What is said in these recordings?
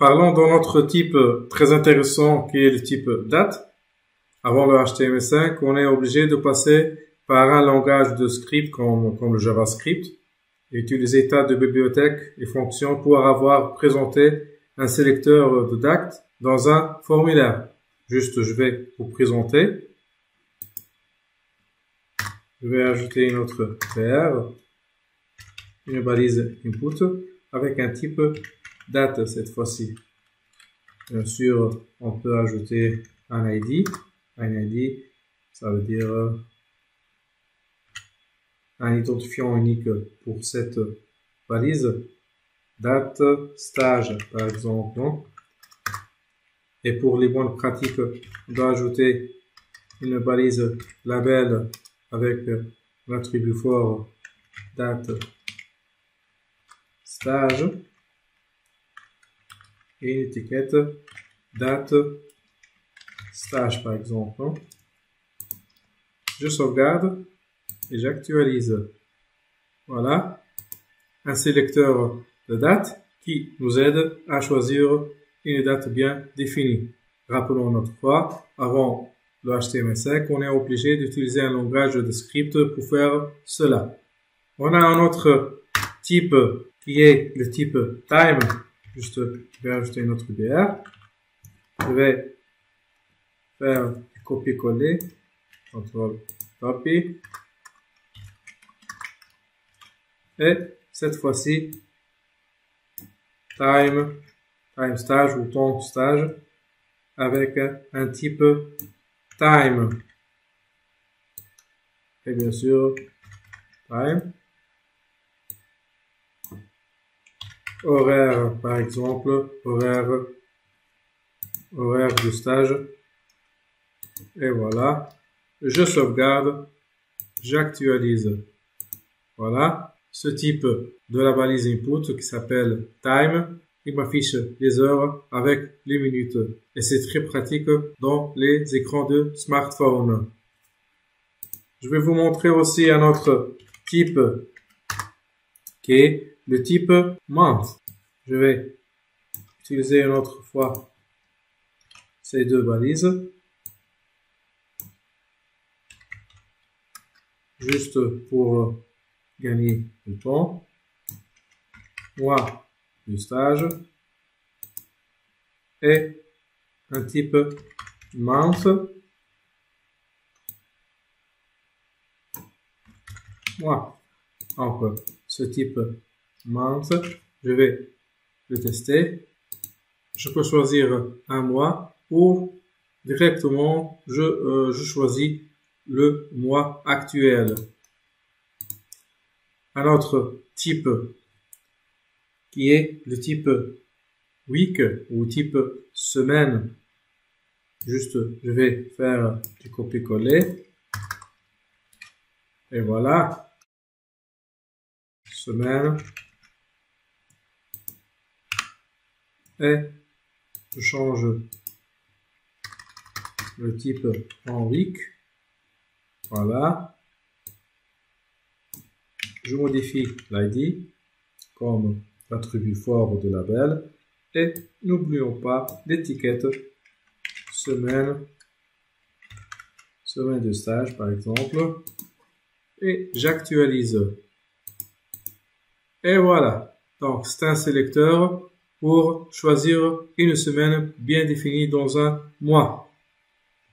Parlons d'un autre type très intéressant qui est le type date. Avant le HTML5, on est obligé de passer par un langage de script comme le JavaScript et utiliser tas de bibliothèques et fonctions pour avoir présenté un sélecteur de date dans un formulaire. Juste, je vais vous présenter. Je vais ajouter une autre PR, une balise input avec un type date cette fois-ci. Bien sûr, on peut ajouter un ID. Un ID, ça veut dire un identifiant unique pour cette balise. Date, stage, par exemple. Et pour les bonnes pratiques, on doit ajouter une balise label avec l'attribut fort date, stage et une étiquette date, stage par exemple. Je sauvegarde et j'actualise. Voilà, un sélecteur de date qui nous aide à choisir une date bien définie. Rappelons notre fois, avant le HTML5, on est obligé d'utiliser un langage de script pour faire cela. On a un autre type qui est le type time. Juste, je vais ajouter une autre BR. Je vais faire copier-coller. Ctrl copy. Et cette fois-ci, time stage ou temps stage avec un type time. Et bien sûr, time. Horaire, par exemple, horaire du stage. Et voilà. Je sauvegarde. J'actualise. Voilà. Ce type de la balise input qui s'appelle time, il m'affiche les heures avec les minutes. Et c'est très pratique dans les écrans de smartphone. Je vais vous montrer aussi un autre type qui est le type month. Je vais utiliser une autre fois ces deux balises. Juste pour gagner du temps. Mois du stage. Et un type month. Mois. Donc, ce type month, je vais le tester. Je peux choisir un mois ou directement je choisis le mois actuel. Un autre type qui est le type week ou type semaine. Juste, je vais faire du copier-coller. Et voilà. Semaine. Et je change le type en week. Voilà. Je modifie l'ID comme attribut fort de label. Et n'oublions pas l'étiquette semaine de stage par exemple. Et j'actualise. Et voilà. Donc c'est un sélecteur pour choisir une semaine bien définie dans un mois.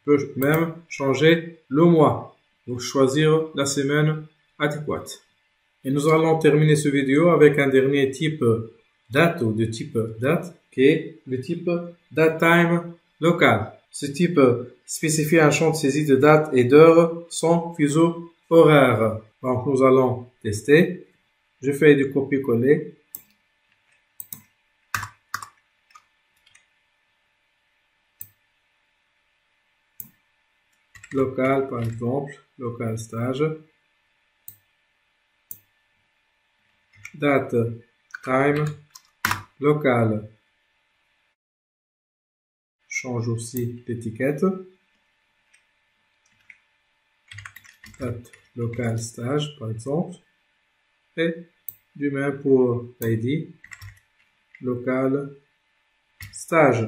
On peut même changer le mois pour choisir la semaine adéquate. Et nous allons terminer cette vidéo avec un dernier type date ou de type date qui est le type datetime local. Ce type spécifie un champ de saisie de date et d'heure sans fuseau horaire. Donc nous allons tester. Je fais du copier-coller. Local par exemple, local stage. Date, time, local. Change aussi l'étiquette. Date, local, stage par exemple. Et du même pour l'ID, local, stage.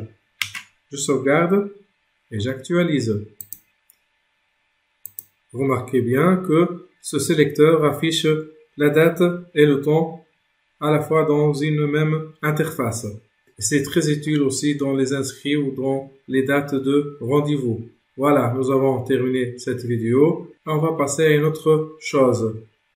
Je sauvegarde et j'actualise. Remarquez bien que ce sélecteur affiche la date et le temps à la fois dans une même interface. C'est très utile aussi dans les inscrits ou dans les dates de rendez-vous. Voilà, nous avons terminé cette vidéo. On va passer à une autre chose.